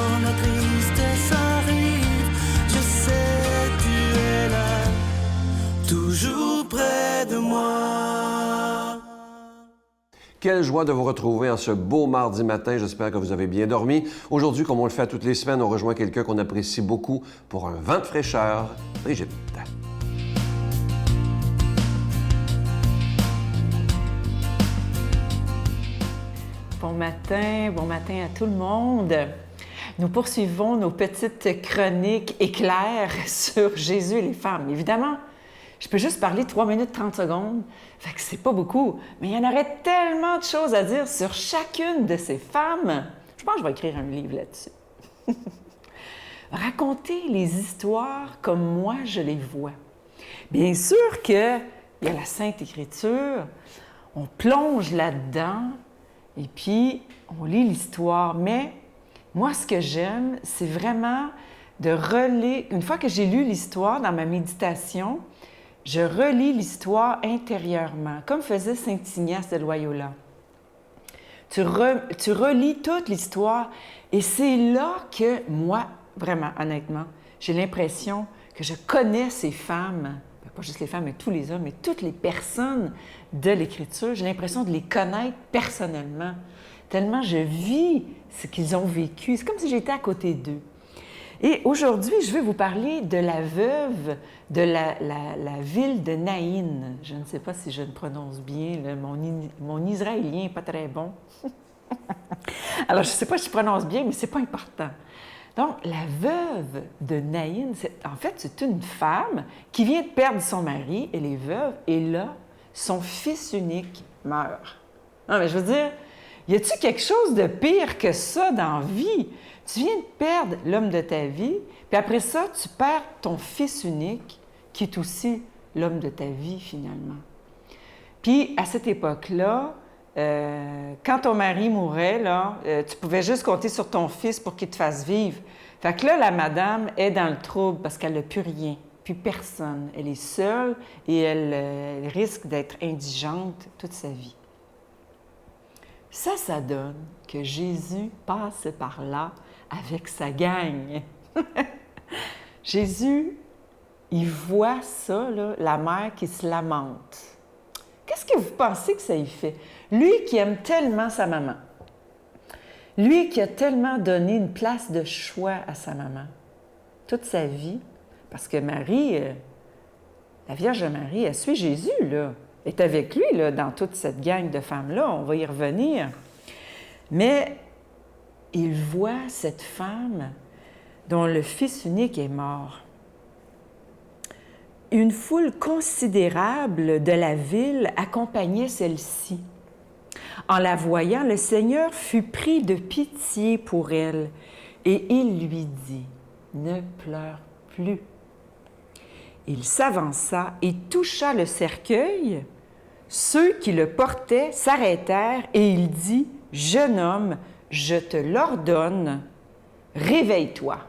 quand la tristesse arrive, je sais tu es là, toujours près de moi. Quelle joie de vous retrouver en ce beau mardi matin. J'espère que vous avez bien dormi. Aujourd'hui, comme on le fait toutes les semaines, on rejoint quelqu'un qu'on apprécie beaucoup pour un vent de fraîcheur, Brigitte. Bon matin à tout le monde. Nous poursuivons nos petites chroniques éclairs sur Jésus et les femmes. Évidemment, je peux juste parler 3 minutes 30 secondes, fait que c'est pas beaucoup, mais il y en aurait tellement de choses à dire sur chacune de ces femmes. Je pense que je vais écrire un livre là-dessus. Raconter les histoires comme moi je les vois. Bien sûr qu'il y a la Sainte Écriture, on plonge là-dedans, et puis on lit l'histoire, mais moi, ce que j'aime, c'est vraiment de relire. Une fois que j'ai lu l'histoire dans ma méditation, je relis l'histoire intérieurement, comme faisait saint Ignace de Loyola. Tu relis toute l'histoire et c'est là que moi, vraiment, honnêtement, j'ai l'impression que je connais ces femmes, pas juste les femmes, mais tous les hommes, mais toutes les personnes de l'Écriture. J'ai l'impression de les connaître personnellement, tellement je vis ce qu'ils ont vécu. C'est comme si j'étais à côté d'eux. Et aujourd'hui, je vais vous parler de la veuve de la ville de Naïn. Je ne sais pas si je le prononce bien, là, mon israélien n'est pas très bon. Alors, je ne sais pas si je prononce bien, mais ce n'est pas important. Donc, la veuve de Naïn, en fait, c'est une femme qui vient de perdre son mari, elle est veuve, et là, son fils unique meurt. Non, mais je veux dire, y a-t-il quelque chose de pire que ça dans la vie? Tu viens de perdre l'homme de ta vie, puis après ça, tu perds ton fils unique, qui est aussi l'homme de ta vie, finalement. Puis, à cette époque-là, quand ton mari mourait, là, tu pouvais juste compter sur ton fils pour qu'il te fasse vivre. Fait que là, la madame est dans le trouble parce qu'elle n'a plus rien, plus personne. Elle est seule et elle risque d'être indigente toute sa vie. Ça donne que Jésus passe par là avec sa gang. Jésus, il voit ça, là, la mère qui se lamente. Qu'est-ce que vous pensez que ça y fait? Lui qui aime tellement sa maman, lui qui a tellement donné une place de choix à sa maman, toute sa vie, parce que Marie, la Vierge Marie, elle suit Jésus, là, est avec lui, là, dans toute cette gang de femmes-là, on va y revenir. Mais il voit cette femme dont le fils unique est mort. Une foule considérable de la ville accompagnait celle-ci. En la voyant, le Seigneur fut pris de pitié pour elle et il lui dit « Ne pleure plus ». Il s'avança et toucha le cercueil. Ceux qui le portaient s'arrêtèrent et il dit « Jeune homme, je te l'ordonne, réveille-toi ».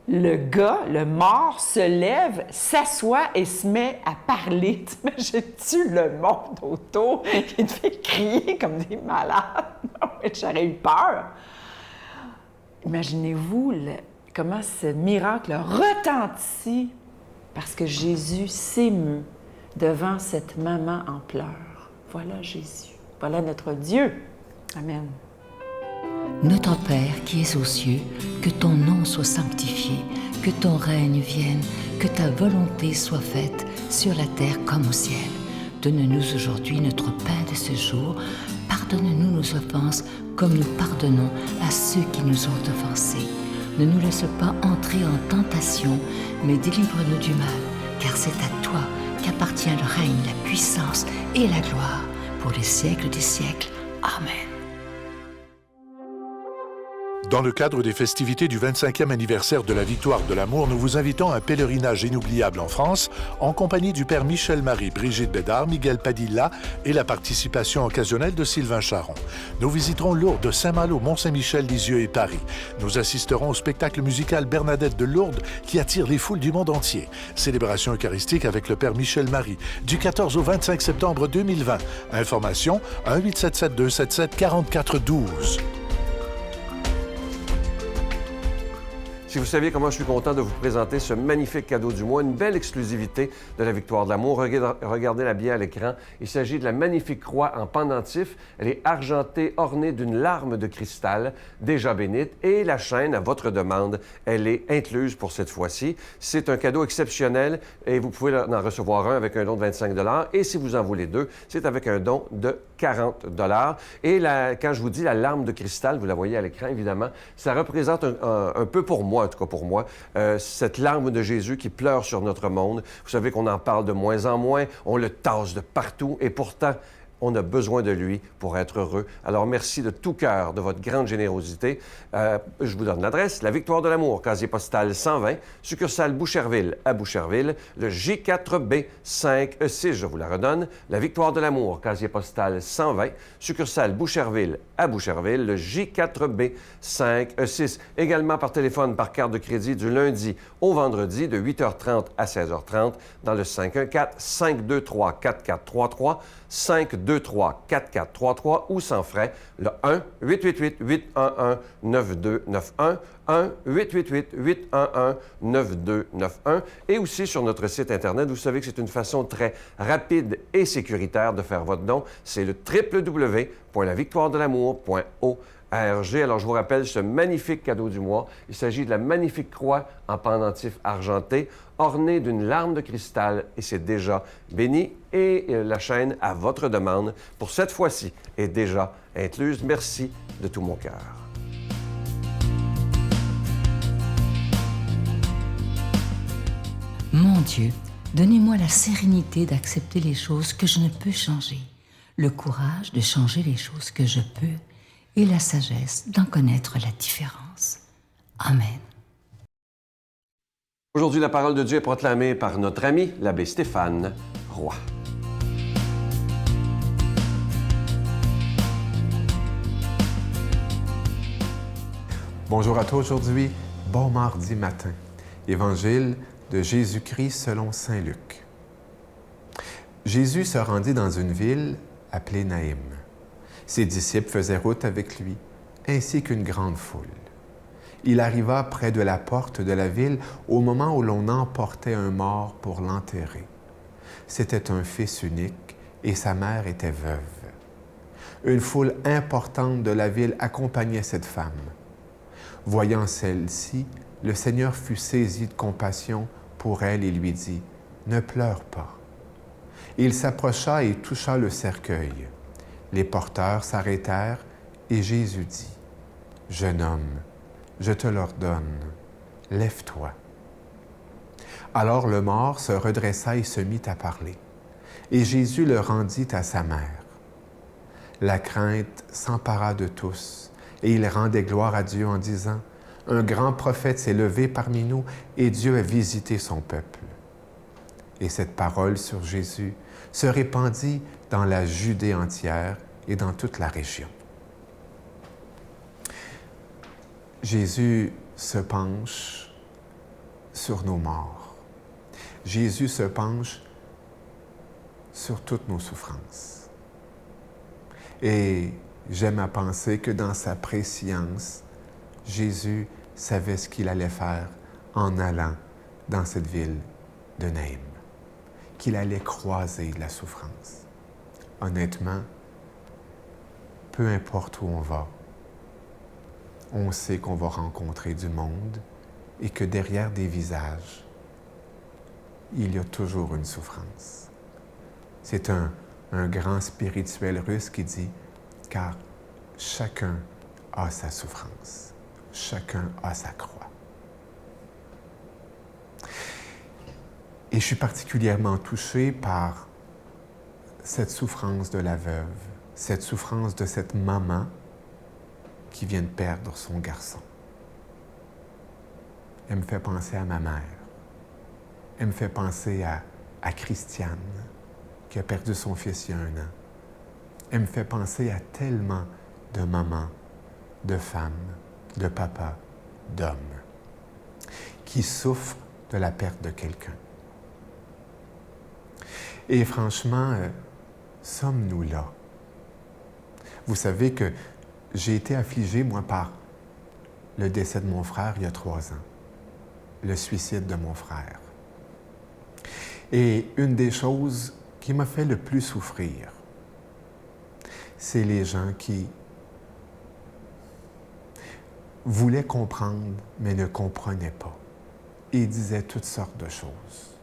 Le gars, le mort, se lève, s'assoit et se met à parler. T'imagines-tu le monde autour qui devait crier comme des malades? J'aurais eu peur. Imaginez-vous comment ce miracle retentit parce que Jésus s'émeut devant cette maman en pleurs. Voilà Jésus. Voilà notre Dieu. Amen. Notre Père qui es aux cieux, que ton nom soit sanctifié, que ton règne vienne, que ta volonté soit faite sur la terre comme au ciel. Donne-nous aujourd'hui notre pain de ce jour. Pardonne-nous nos offenses comme nous pardonnons à ceux qui nous ont offensés. Ne nous laisse pas entrer en tentation, mais délivre-nous du mal, car c'est à toi qu'appartient le règne, la puissance et la gloire pour les siècles des siècles. Amen. Dans le cadre des festivités du 25e anniversaire de la Victoire de l'Amour, nous vous invitons à un pèlerinage inoubliable en France, en compagnie du Père Michel-Marie, Brigitte Bédard, Miguel Padilla et la participation occasionnelle de Sylvain Charon. Nous visiterons Lourdes, Saint-Malo, Mont-Saint-Michel, Lisieux et Paris. Nous assisterons au spectacle musical Bernadette de Lourdes qui attire les foules du monde entier. Célébration eucharistique avec le Père Michel-Marie, du 14 au 25 septembre 2020. Information 1-877-277-4412. Si vous saviez comment je suis content de vous présenter ce magnifique cadeau du mois, une belle exclusivité de la Victoire de l'amour, regardez-la bien à l'écran. Il s'agit de la magnifique croix en pendentif. Elle est argentée, ornée d'une larme de cristal, déjà bénite, et la chaîne, à votre demande, elle est incluse pour cette fois-ci. C'est un cadeau exceptionnel et vous pouvez en recevoir un avec un don de 25 $. Et si vous en voulez deux, c'est avec un don de 40 $. Et quand je vous dis la larme de cristal, vous la voyez à l'écran, évidemment, ça représente un peu pour moi, en tout cas pour moi, cette larme de Jésus qui pleure sur notre monde. Vous savez qu'on en parle de moins en moins, on le tasse de partout et pourtant, on a besoin de lui pour être heureux. Alors, merci de tout cœur de votre grande générosité. Je vous donne l'adresse, la Victoire de l'amour, casier postal 120, succursale Boucherville à Boucherville, le J4B 5E6, je vous la redonne, la Victoire de l'amour, casier postal 120, succursale Boucherville à Boucherville, le J4B 5E6. Également par téléphone, par carte de crédit du lundi au vendredi de 8h30 à 16h30 dans le 514-523-4433, 523-4433 ou sans frais, le 1-888-811-9291, 1-888-811-9291 et aussi sur notre site Internet. Vous savez que c'est une façon très rapide et sécuritaire de faire votre don. C'est le www.lavictoiredelamour.org. Alors, je vous rappelle ce magnifique cadeau du mois. Il s'agit de la magnifique croix en pendentif argenté, ornée d'une larme de cristal, et c'est déjà béni. Et la chaîne, à votre demande, pour cette fois-ci, est déjà incluse. Merci de tout mon cœur. Mon Dieu, donnez-moi la sérénité d'accepter les choses que je ne peux changer, le courage de changer les choses que je peux, et la sagesse d'en connaître la différence. Amen. Aujourd'hui, la parole de Dieu est proclamée par notre ami, l'abbé Stéphane Roy. Bonjour à toi aujourd'hui, bon mardi matin. Évangile de Jésus-Christ selon saint Luc. Jésus se rendit dans une ville appelée Naïm. Ses disciples faisaient route avec lui, ainsi qu'une grande foule. Il arriva près de la porte de la ville au moment où l'on emportait un mort pour l'enterrer. C'était un fils unique et sa mère était veuve. Une foule importante de la ville accompagnait cette femme. Voyant celle-ci, le Seigneur fut saisi de compassion pour elle et lui dit, « Ne pleure pas. » Il s'approcha et toucha le cercueil. Les porteurs s'arrêtèrent et Jésus dit, « Jeune homme, je te l'ordonne, lève-toi. » Alors le mort se redressa et se mit à parler. Et Jésus le rendit à sa mère. La crainte s'empara de tous, et ils rendaient gloire à Dieu en disant, « Un grand prophète s'est levé parmi nous, et Dieu a visité son peuple. » Et cette parole sur Jésus se répandit dans la Judée entière et dans toute la région. Jésus se penche sur nos morts. Jésus se penche sur toutes nos souffrances. Et j'aime à penser que dans sa préscience, Jésus savait ce qu'il allait faire en allant dans cette ville de Naïm, qu'il allait croiser la souffrance. Honnêtement, peu importe où on sait qu'on va rencontrer du monde et que derrière des visages, il y a toujours une souffrance. C'est un grand spirituel russe qui dit « car chacun a sa souffrance, chacun a sa croix ». Et je suis particulièrement touché par cette souffrance de la veuve, cette souffrance de cette maman qui vient de perdre son garçon. Elle me fait penser à ma mère. Elle me fait penser à Christiane, qui a perdu son fils il y a 1 an. Elle me fait penser à tellement de mamans, de femmes, de papas, d'hommes, qui souffrent de la perte de quelqu'un. Et franchement, sommes-nous là? Vous savez que j'ai été affligé, moi, par le décès de mon frère il y a 3 ans. le suicide de mon frère. Et une des choses qui m'a fait le plus souffrir, c'est les gens qui voulaient comprendre, mais ne comprenaient pas. Ils disaient toutes sortes de choses,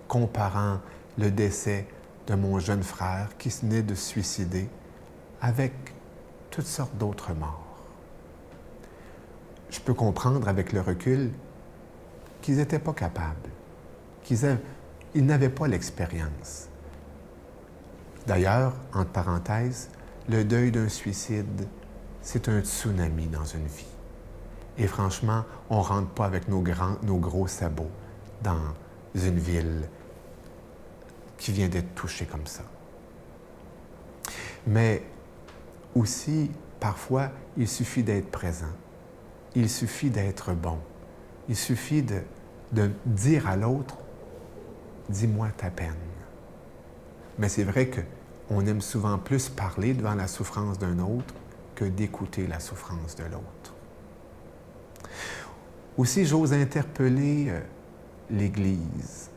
comparant le décès de mon jeune frère qui venait de se suicider avec toutes sortes d'autres morts. Je peux comprendre avec le recul qu'ils n'étaient pas capables, ils n'avaient pas l'expérience. D'ailleurs, entre parenthèses, le deuil d'un suicide, c'est un tsunami dans une vie. Et franchement, on ne rentre pas avec nos gros sabots dans une ville qui vient d'être touchée comme ça. Mais aussi, parfois, il suffit d'être présent. Il suffit d'être bon. Il suffit de dire à l'autre, « Dis-moi ta peine ». Mais c'est vrai qu'on aime souvent plus parler devant la souffrance d'un autre que d'écouter la souffrance de l'autre. Aussi, j'ose interpeller l'Église,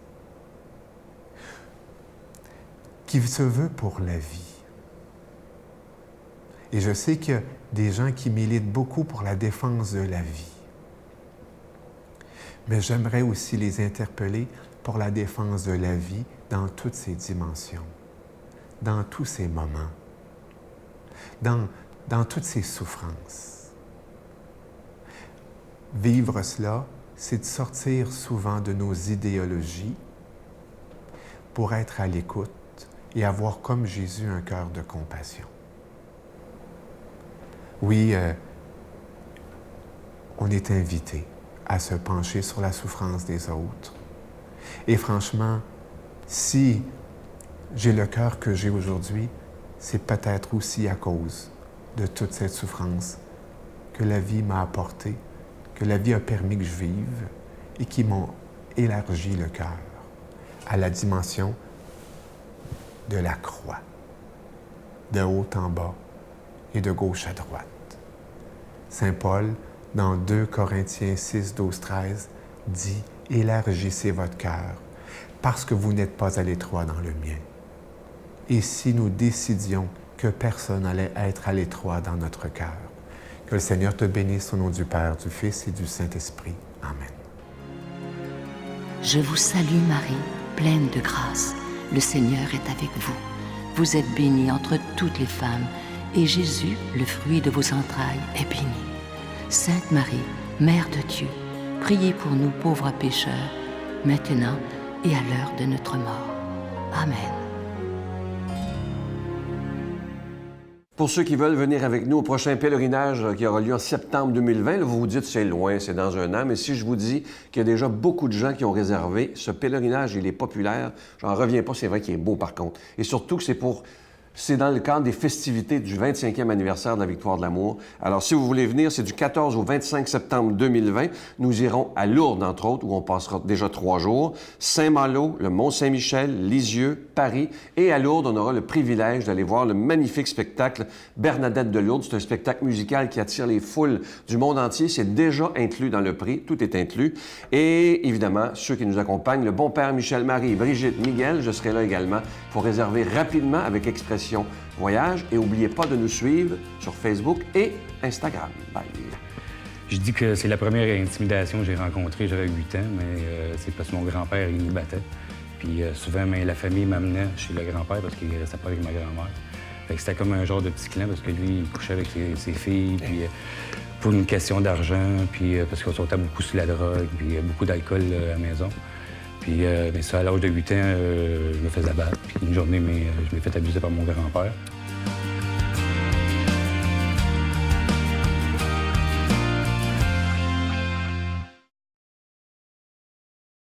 qui se veut pour la vie. Et je sais qu'il y a des gens qui militent beaucoup pour la défense de la vie. Mais j'aimerais aussi les interpeller pour la défense de la vie dans toutes ses dimensions, dans tous ses moments, dans toutes ses souffrances. Vivre cela, c'est de sortir souvent de nos idéologies pour être à l'écoute et avoir comme Jésus un cœur de compassion. Oui, on est invité à se pencher sur la souffrance des autres. Et franchement, si j'ai le cœur que j'ai aujourd'hui, c'est peut-être aussi à cause de toute cette souffrance que la vie m'a apportée, que la vie a permis que je vive et qui m'ont élargi le cœur à la dimension de la croix, de haut en bas et de gauche à droite. Saint Paul, dans 2 Corinthiens 6, 12, 13, dit « Élargissez votre cœur, parce que vous n'êtes pas à l'étroit dans le mien. » Et si nous décidions que personne n'allait être à l'étroit dans notre cœur, que le Seigneur te bénisse au nom du Père, du Fils et du Saint-Esprit. Amen. Je vous salue Marie, pleine de grâce. Le Seigneur est avec vous. Vous êtes bénie entre toutes les femmes, et Jésus, le fruit de vos entrailles, est béni. Sainte Marie, Mère de Dieu, priez pour nous pauvres pécheurs, maintenant et à l'heure de notre mort. Amen. Pour ceux qui veulent venir avec nous au prochain pèlerinage qui aura lieu en septembre 2020, là, vous vous dites c'est loin, c'est dans un an, mais si je vous dis qu'il y a déjà beaucoup de gens qui ont réservé, ce pèlerinage, il est populaire, j'en reviens pas, c'est vrai qu'il est beau par contre. Et surtout que c'est dans le cadre des festivités du 25e anniversaire de la Victoire de l'Amour. Alors, si vous voulez venir, c'est du 14 au 25 septembre 2020. Nous irons à Lourdes, entre autres, où on passera déjà 3 jours, Saint-Malo, le Mont-Saint-Michel, Lisieux, Paris. Et à Lourdes, on aura le privilège d'aller voir le magnifique spectacle Bernadette de Lourdes. C'est un spectacle musical qui attire les foules du monde entier. C'est déjà inclus dans le prix. Tout est inclus. Et évidemment, ceux qui nous accompagnent, le bon père Michel-Marie, Brigitte, Miguel, je serai là également. Il faut réserver rapidement avec Expression Voyage et n'oubliez pas de nous suivre sur Facebook et Instagram. Bye. Je dis que c'est la première intimidation que j'ai rencontrée, j'avais 8 ans, mais c'est parce que mon grand-père, il nous battait. Puis souvent, la famille m'amenait chez le grand-père parce qu'il ne restait pas avec ma grand-mère. Fait que c'était comme un genre de petit clan parce que lui, il couchait avec ses filles, puis pour une question d'argent, puis parce qu'on sortait beaucoup sur la drogue, puis beaucoup d'alcool à la maison. Puis mais ça, à l'âge de 8 ans, je me faisais battre. Puis une journée, je m'ai fait abuser par mon grand-père.